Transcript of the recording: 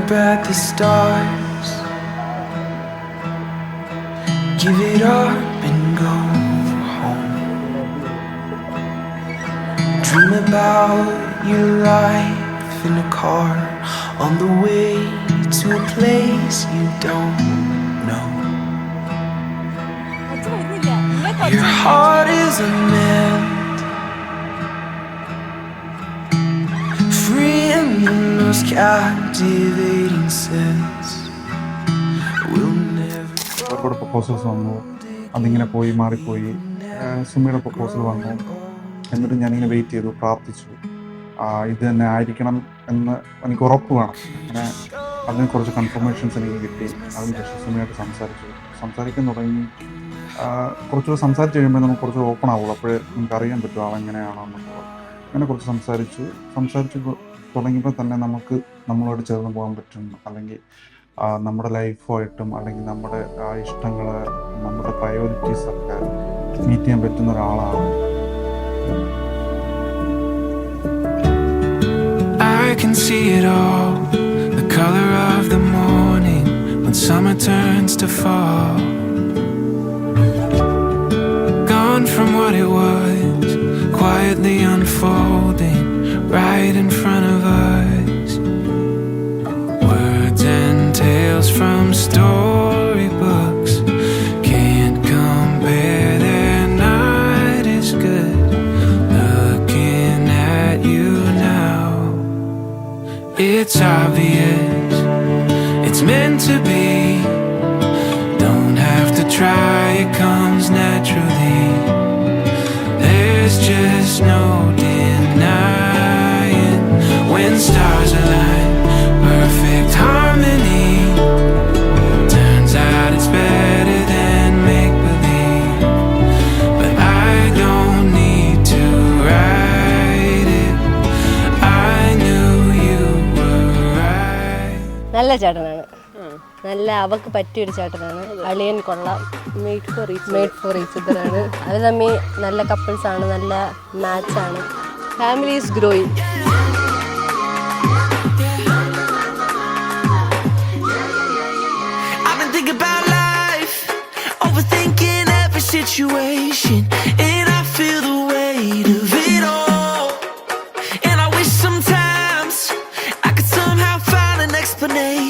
up at the stars. Give it up and go home. Dream about your life in a car on the way to a place you don't know. Your heart is a mend, free in the most captivating sense. We'll never ഒരുപാട് proposals വന്നു, അതിങ്ങനെ പോയി മാറിപ്പോയി. സുമിയുടെ proposal വന്നു, എന്നിട്ട് ഞാനിങ്ങനെ wait ചെയ്തു, പ്രാർത്ഥിച്ചു. ഇത് തന്നെ ആയിരിക്കണം എന്ന് എനിക്ക് ഉറപ്പ് വേണം. അങ്ങനെ അതിന് കുറച്ച് കൺഫർമേഷൻസ് എനിക്ക് കിട്ടി. അതിനുശേഷം സുമിയായിട്ട് സംസാരിക്കാൻ തുടങ്ങി. കുറച്ചുകൂടെ സംസാരിച്ച് കഴിയുമ്പോൾ നമുക്ക് കുറച്ച് ഓപ്പൺ ആവുള്ളൂ. അപ്പോഴേ നമുക്ക് അറിയാൻ പറ്റും ആളെങ്ങനെയാണോ എന്നുള്ളത്. അങ്ങനെ കുറച്ച് സംസാരിച്ച് തുടങ്ങിയപ്പോൾ തന്നെ നമുക്ക് നമ്മളോട് ചേർന്ന് പോകാൻ പറ്റും. അല്ലെങ്കിൽ നമ്മുടെ ലൈഫുമായിട്ടും അല്ലെങ്കിൽ നമ്മുടെ ഇഷ്ടങ്ങൾ, നമ്മുടെ പ്രയോറിറ്റീസൊക്കെ മീറ്റ് ചെയ്യാൻ പറ്റുന്ന ഒരാളാണ്. I can see it all, the color of the morning when summer turns to fall. Gone from what it was, quietly unfolding right in front of us. Words and tales from storybooks can't compare, their night is good. Looking at you now, it's obvious, it's meant to be. Don't have to try, it comes naturally. There's just no denying when stars align, perfect harmony. Turns out it's better than make-believe, but I don't need to write it. I knew you were right. നല്ല ചേട്ടനാണ്, നല്ല അവക്ക് പറ്റിയൊരു ചേട്ടനാണ്. അളിയൻ കൊള്ളാം, made for each അതറാണ്. അവർ തമ്മിൽ നല്ല കപ്പിൾസാണ്, നല്ല മാച്ചാണ്. Family is growing. I've been thinking about life, overthinking every situation, and I feel the weight of it all. And I wish sometimes I could somehow find an explanation.